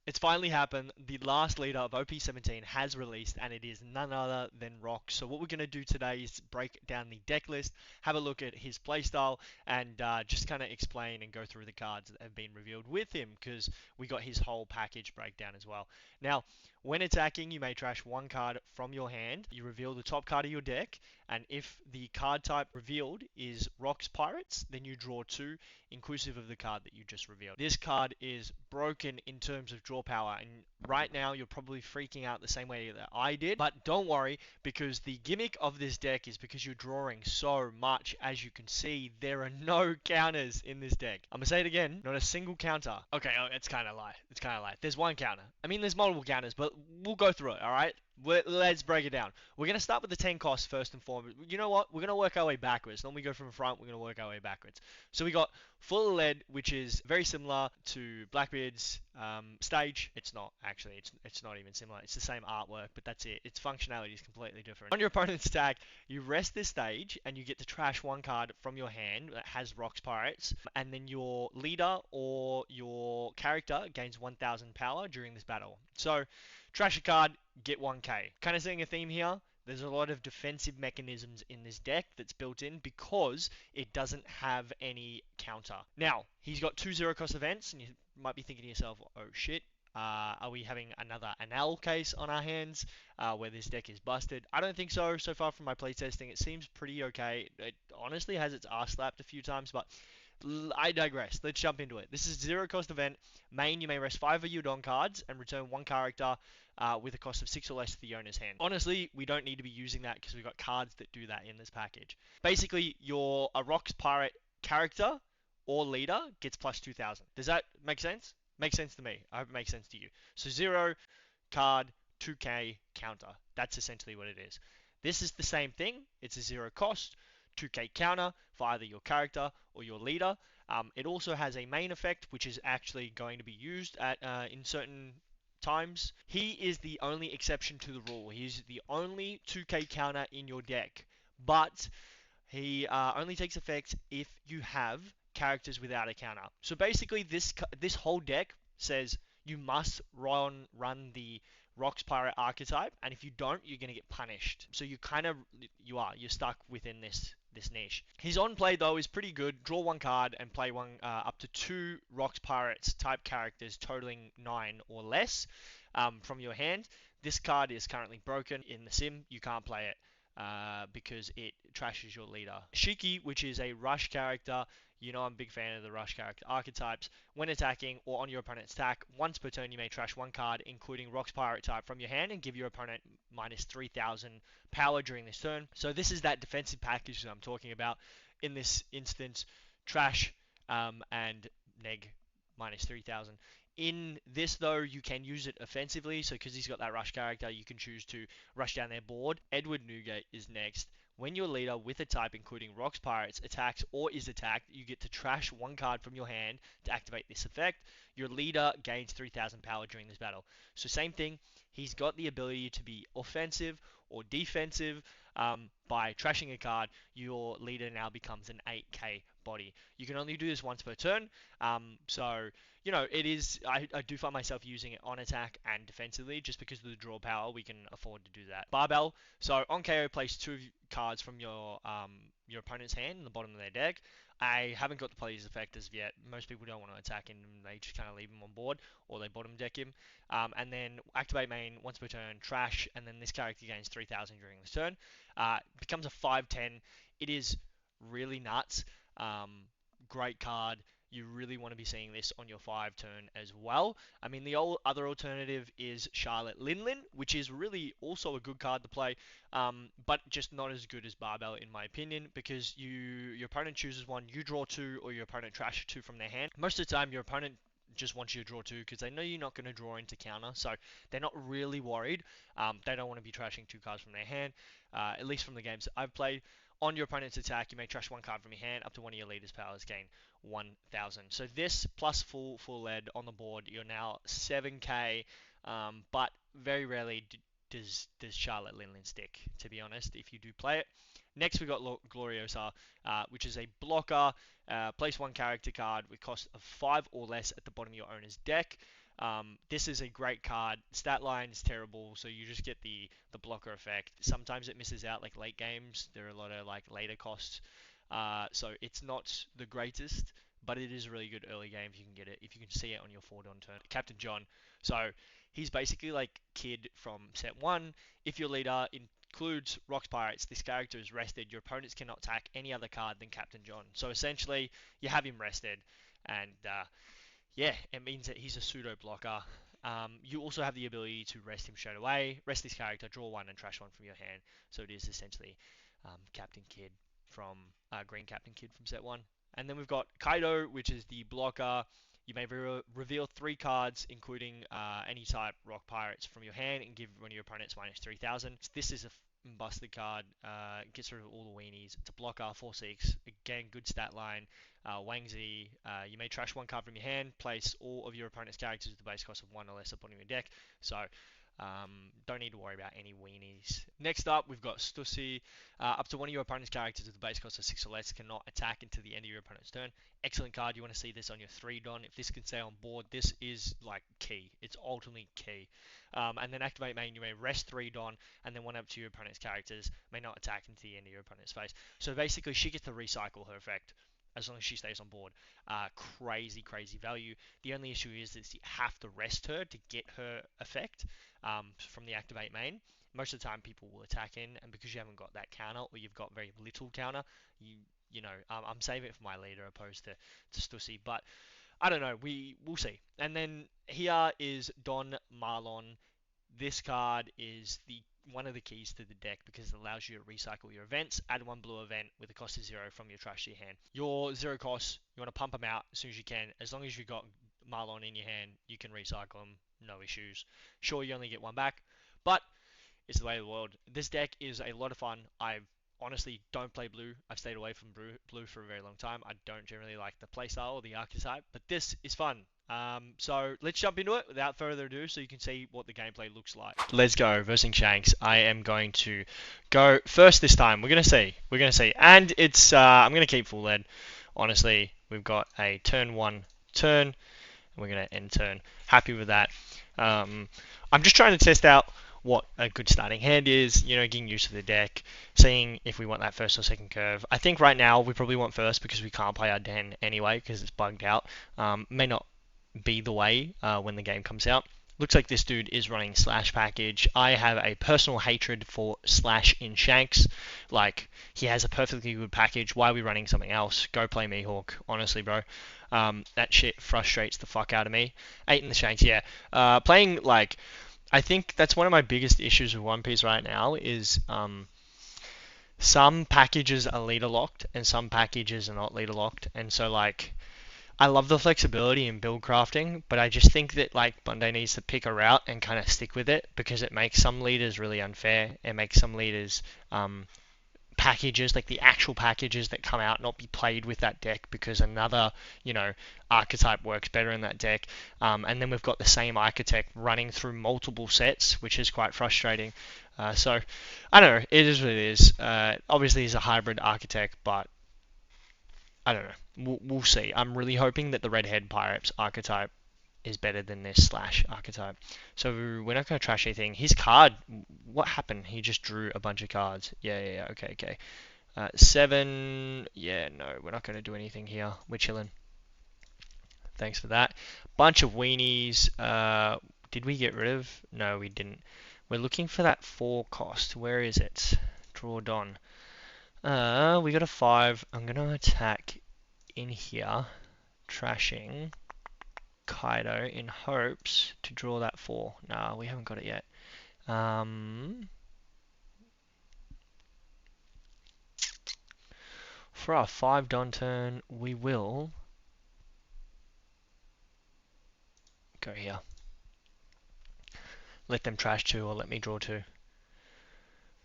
It's finally happened. The last leader of OP17 has released, and it is none other than Rocks. So what we're going to do today is break down the deck list, have a look at his playstyle, and just kind of explain and go through the cards that have been revealed with him, because we got his whole package breakdown as well. Now, when attacking, you may trash one card from your hand. You reveal the top card of your deck, and if the card type revealed is Rocks Pirates, then you draw two, inclusive of the card that you just revealed. This card is broken in terms of draw power, and right now you're probably freaking out the same way that I did, but don't worry, because the gimmick of this deck is because you're drawing so much. As you can see, there are no counters in this deck. I'm gonna say it again, not a single counter. Okay, it's kind of lie. It's kind of lie. There's one counter. I mean, there's multiple counters, but we'll go through it, alright? Let's break it down. We're going to start with the 10 cost first and foremost. You know what? We're going to work our way backwards. Normally we go from the front, we're going to work our way backwards. So we got Full of Lead, which is very similar to Blackbeard's stage. It's not, actually. It's not even similar. It's the same artwork, but that's it. Its functionality is completely different. On your opponent's attack, you rest this stage, and you get to trash one card from your hand that has Rocks Pirates, and then your leader or your character gains 1000 power during this battle. So, trash a card, get 1k. Kind of seeing a theme here. There's a lot of defensive mechanisms in this deck that's built in because it doesn't have any counter. Now, he's got two zero cost events, and you might be thinking to yourself, oh shit, are we having another Anal case on our hands where this deck is busted? I don't think so. So far from my playtesting, it seems pretty okay. It honestly has its ass slapped a few times, but I digress. Let's jump into it. This is zero cost event. Main, you may rest 5 of your Don cards and return one character with a cost of 6 or less to the owner's hand. Honestly, we don't need to be using that because we've got cards that do that in this package. Basically, a Rocks Pirate character or leader gets plus 2000. Does that make sense? Makes sense to me. I hope it makes sense to you. So 0 card, 2k counter. That's essentially what it is. This is the same thing. It's a 0 cost, 2k counter for either your character or your leader. It also has a main effect, which is actually going to be used in certain times. He is the only exception to the rule. He's the only 2k counter in your deck, but he only takes effect if you have characters without a counter. So basically, this whole deck says you must run the Rocks Pirate archetype, and if you don't, you're going to get punished. So you're stuck within this niche. His on play though is pretty good. Draw one card and play one up to 2 Rocks Pirates type characters totaling 9 or less from your hand. This card is currently broken in the sim. You can't play it because it trashes your leader. Shiki, which is a rush character, you know I'm a big fan of the rush character archetypes. When attacking or on your opponent's attack, once per turn you may trash one card, including Rocks Pirate type, from your hand and give your opponent minus 3000 power during this turn. So this is that defensive package that I'm talking about. In this instance, trash and neg minus 3000. In this, though, you can use it offensively, so because he's got that rush character, you can choose to rush down their board. Edward Newgate is next. When your leader with a type including Rocks Pirates attacks or is attacked, you get to trash one card from your hand to activate this effect. Your leader gains 3000 power during this battle. So same thing, he's got the ability to be offensive or defensive. By trashing a card, your leader now becomes an 8k body. You can only do this once per turn, so you know it is. I do find myself using it on attack and defensively just because of the draw power. We can afford to do that. Barbell. So on KO, place 2 cards from your opponent's hand in the bottom of their deck. I haven't got the player's effect as of yet. Most people don't want to attack him, they just kind of leave him on board, or they bottom deck him. And then activate main once per turn, trash, and then this character gains 3000 during this turn. Becomes a 5/10. It is really nuts. Great card. You really want to be seeing this on your 5 turn as well. I mean, the other alternative is Charlotte Linlin, which is really also a good card to play, but just not as good as Barbell in my opinion, because your opponent chooses one, you draw 2, or your opponent trashes 2 from their hand. Most of the time, your opponent just wants you to draw 2 because they know you're not going to draw into counter, so they're not really worried. They don't want to be trashing 2 cards from their hand, at least from the games that I've played. On your opponent's attack, you may trash 1 card from your hand. Up to one of your leader's powers gain 1000. So this plus full lead on the board, you're now 7k, but very rarely does Charlotte Linlin stick, to be honest, if you do play it. Next, we got Gloriosa, which is a blocker. Place 1 character card with cost of 5 or less at the bottom of your owner's deck. This is a great card. Stat line is terrible, so you just get the blocker effect. Sometimes it misses out like late games. There are a lot of like later costs. So it's not the greatest, but it is really good early game if you can get it. If you can see it on your 4-Don turn. Captain John. So he's basically like Kid from set 1. If your leader includes Rocks Pirates, this character is rested. Your opponents cannot attack any other card than Captain John. So essentially, you have him rested, and yeah, it means that he's a pseudo blocker. You also have the ability to rest him straight away, rest this character, draw one, and trash one from your hand. So it is essentially Captain Kid from Green Captain Kid from set 1. And then we've got Kaido, which is the blocker. You may reveal 3 cards, including any type Rock Pirates from your hand, and give one of your opponents minus 3,000. This is a busted card. Gets rid of all the weenies. It's a blocker, 4/6. Again, good stat line. Wangzi, you may trash 1 card from your hand, place all of your opponent's characters with the base cost of 1 or less upon your deck. So don't need to worry about any weenies. Next up, we've got Stussy. Up to one of your opponent's characters with the base cost of 6 or less cannot attack until the end of your opponent's turn. Excellent card. You want to see this on your 3-Don. If this can stay on board, this is like key. It's ultimately key. And then activate main, you may rest 3-Don, and then one up to your opponent's characters may not attack until the end of your opponent's phase. So basically, she gets to recycle her effect as long as she stays on board. Crazy, crazy value. The only issue is that you have to rest her to get her effect from the activate main. Most of the time, people will attack in, and because you haven't got that counter, or you've got very little counter, I'm saving it for my leader opposed to Stussy. But I don't know. We'll see. And then here is Don Marlon. This card is one of the keys to the deck because it allows you to recycle your events. Add 1 blue event with a cost of 0 from your trash to your hand. Your 0 costs, you want to pump them out as soon as you can. As long as you've got Marlon in your hand, you can recycle them, no issues. Sure, you only get 1 back, but it's the way of the world. This deck is a lot of fun. I honestly don't play blue. I've stayed away from blue for a very long time. I don't generally like the playstyle or the archetype, but this is fun. So let's jump into it without further ado so you can see what the gameplay looks like. Let's go, versing Shanks. I am going to go first this time. We're going to see. And it's, I'm going to keep full lead. Honestly, we've got a turn 1 turn, and we're going to end turn. Happy with that. I'm just trying to test out what a good starting hand is, getting used to the deck, seeing if we want that first or second curve. I think right now we probably want first because we can't play our den anyway because it's bugged out. May not be the way when the game comes out. Looks like this dude is running Slash package. I have a personal hatred for Slash in Shanks. Like, he has a perfectly good package. Why are we running something else? Go play Mihawk, honestly, bro. That shit frustrates the fuck out of me. 8 in the Shanks, yeah. Playing, like, I think that's one of my biggest issues with One Piece right now is some packages are leader locked and some packages are not leader locked. And so, like, I love the flexibility in build crafting, but I just think that like Bunday needs to pick a route and kind of stick with it because it makes some leaders really unfair. It makes some leaders packages, like the actual packages that come out, not be played with that deck because another, archetype works better in that deck. And then we've got the same architect running through multiple sets, which is quite frustrating. So I don't know. It is what it is. Obviously, he's a hybrid architect, but I don't know. We'll see. I'm really hoping that the Redhead Pirates archetype is better than this Slash archetype. So we're not going to trash anything. His card, what happened? He just drew a bunch of cards. Yeah. Okay. 7. Yeah, no, we're not going to do anything here. We're chilling. Thanks for that. Bunch of weenies. Did we get rid of? No, we didn't. We're looking for that 4 cost. Where is it? Draw Don. We got a 5. I'm going to attack in here, trashing Kaido in hopes to draw that 4. Nah, we haven't got it yet. For our 5 Don turn, we will go here. Let them trash 2 or let me draw 2.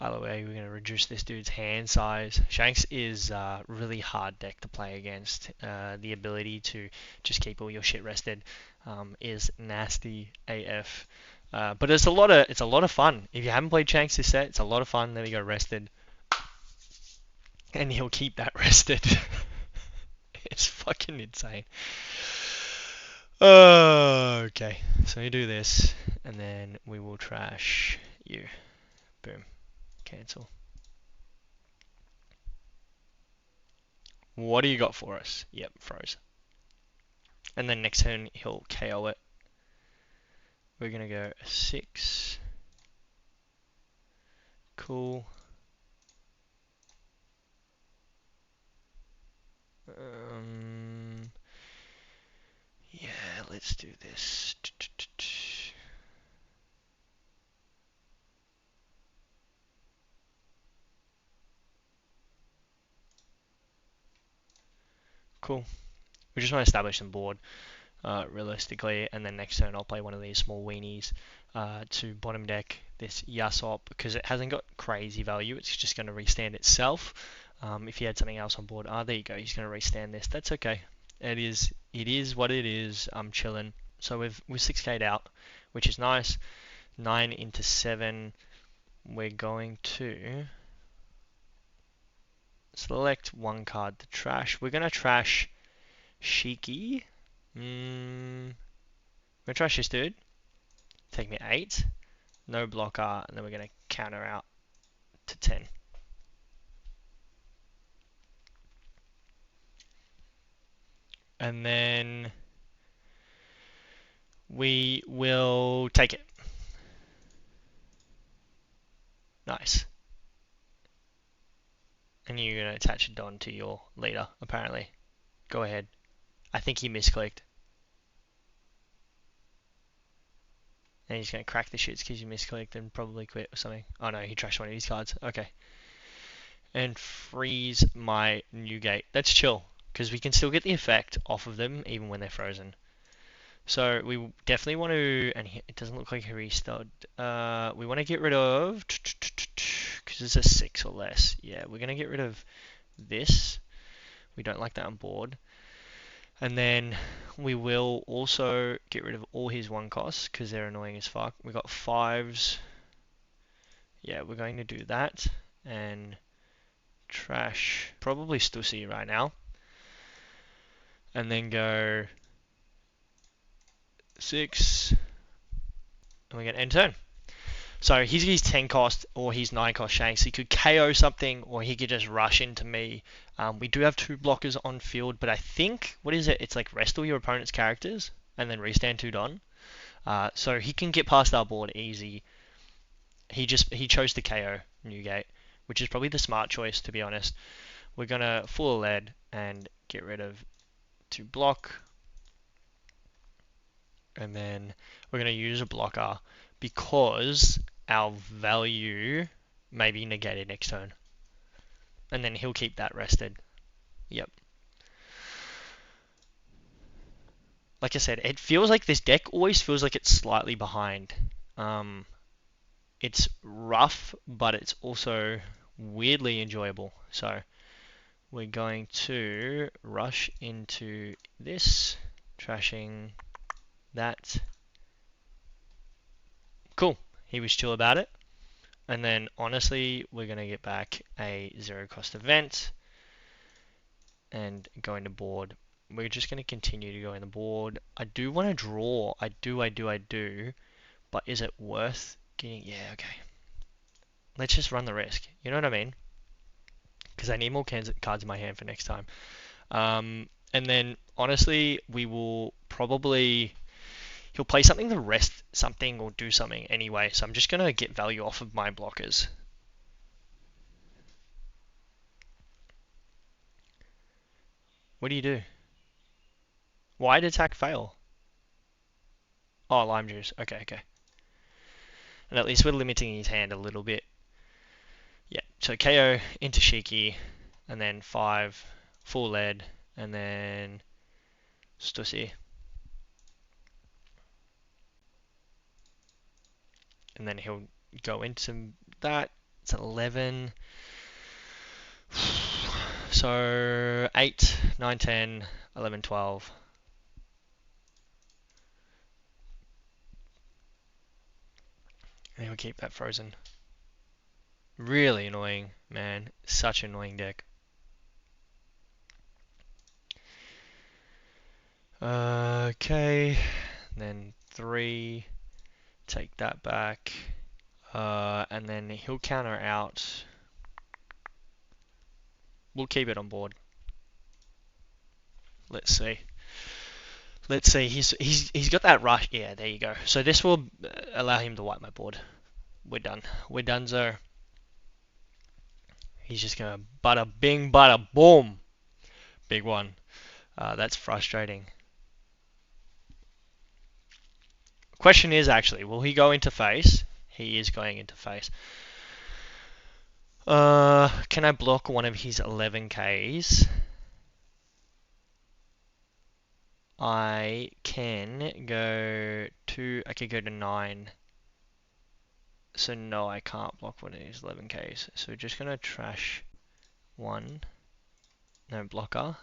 Either way, we're going to reduce this dude's hand size. Shanks is a really hard deck to play against. The ability to just keep all your shit rested is nasty AF. But it's a lot of fun. If you haven't played Shanks this set, it's a lot of fun. There we go, rested. And he'll keep that rested. It's fucking insane. Okay, so you do this, and then we will trash you. Boom. Cancel. What do you got for us? Yep, froze. And then next turn he'll KO it. We're gonna go 6. Cool. Yeah, let's do this. Cool. We just want to establish some board, realistically, and then next turn I'll play one of these small weenies to bottom deck this Yasop because it hasn't got crazy value. It's just going to restand itself. If he had something else on board, there you go. He's going to restand this. That's okay. It is what it is. I'm chilling. So we've 6K'd out, which is nice. 9 into 7. We're going to select one card to trash. We're going to trash Shiki. I'm going to trash this dude. Take me 8. No blocker. And then we're going to counter out to 10. And then we will take it. Nice. And you're going to attach a Don to your leader, apparently. Go ahead. I think he misclicked. And he's going to crack the shits because you misclicked and probably quit or something. Oh no, he trashed one of his cards. Okay. And freeze my new gate. That's chill, because we can still get the effect off of them even when they're frozen. So we definitely want to, and it doesn't look like a restart. We want to get rid of, because it's a 6 or less. Yeah, we're going to get rid of this. We don't like that on board. And then we will also get rid of all his 1 costs, because they're annoying as fuck. We got 5s. Yeah, we're going to do that. And trash probably Stussy right now. And then go 6. And we get end turn. So he's his 10 cost or his 9 cost Shanks. He could KO something or he could just rush into me. We do have 2 blockers on field, but I think, what is it? It's like rest all your opponent's characters and then restand 2 Don. So he can get past our board easy. He chose to KO Newgate, which is probably the smart choice, to be honest. We're going to full lead and get rid of 2 block. And then we're going to use a blocker because our value may be negated next turn. And then he'll keep that rested. Yep. Like I said, it feels like this deck always feels like it's slightly behind. It's rough, but it's also weirdly enjoyable. So we're going to rush into this, trashing that. Cool. He was chill about it. And then honestly, we're going to get back a 0 cost event and go into board. We're just going to continue to go in the board. I do want to draw. I do. But is it worth getting? Yeah, okay. Let's just run the risk. You know what I mean? Because I need more cards in my hand for next time. And then honestly, we will probably he'll play something to rest something or do something anyway. So I'm just gonna get value off of my blockers. What do you do? Why did attack fail? Oh, lime juice. Okay, okay. And at least we're limiting his hand a little bit. Yeah, so KO into Shiki, and then 5 full lead, and then Stussy. And then he'll go into that. It's 11. So 8, 9, 10, 11, 12. And he'll keep that frozen. Really annoying, man. Such an annoying deck. Okay, then 3, take that back, and then he'll counter out. We'll keep it on board. Let's see. Let's see. He's got that rush. Yeah, there you go. So this will allow him to wipe my board. We're done. We're done, so he's just gonna bada bing, bada boom. Big one. That's frustrating. Question is actually, will he go into face? He is going into face. Can I block one of his 11Ks? I can go to. I could go to 9. So no, I can't block one of his 11Ks. So we're just gonna trash 1. No blocker.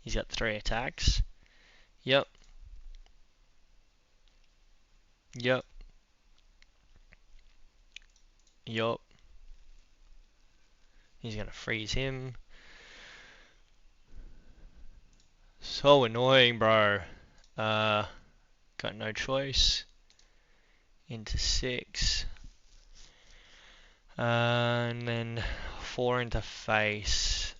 He's got 3 attacks. Yep. Yep. Yup. He's gonna freeze him. So annoying, bro. Got no choice. Into 6. And then 4 into face.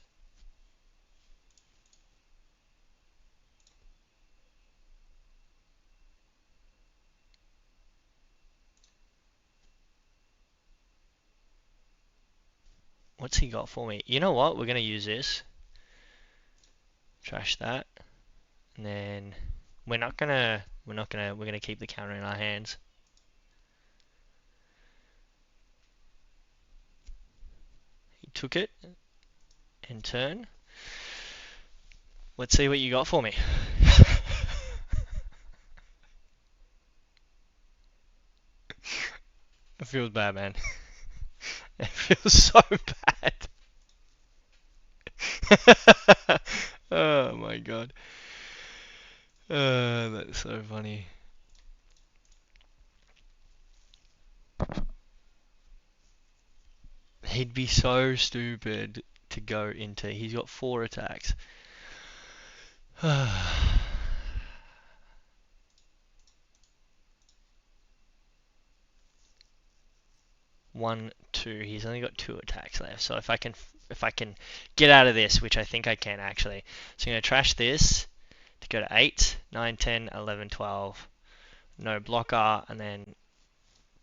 What's he got for me? You know what? We're gonna use this. Trash that. And then we're gonna keep the counter in our hands. He took it and turn. Let's see what you got for me. It feels bad, man. It feels so bad. Oh my god. That's so funny. He'd be so stupid to go into. He's got 4 attacks. 1, 2. He's only got 2 attacks left. So if I can get out of this, which I think I can actually. So I'm gonna trash this to go to 8, 9, 10, 11, 12. No blocker, and then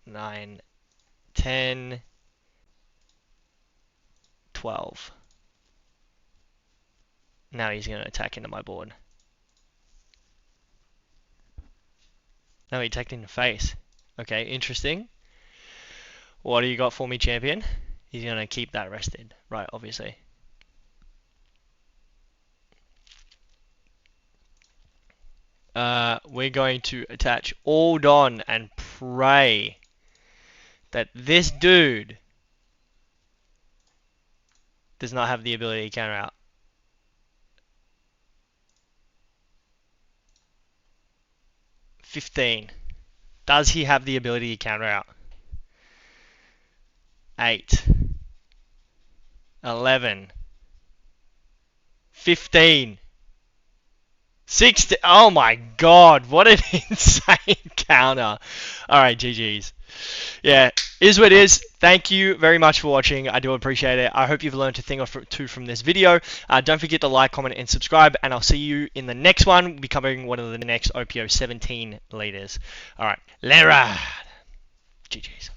9, 10, 12. Now he's gonna attack into my board. No, he attacked in the face. Okay, interesting. What do you got for me, champion? He's going to keep that rested. Right, obviously. We're going to attach all Don and pray that this dude does not have the ability to counter out. 15. Does he have the ability to counter out? 8. 11. 15. 60. Oh my god, what an insane counter. Alright, GG's. Yeah, is what it is. Thank you very much for watching. I do appreciate it. I hope you've learned a thing or two from this video. Don't forget to like, comment, and subscribe, and I'll see you in the next one. We'll be covering one of the next OP17 leaders. Alright, Lerad. GG's.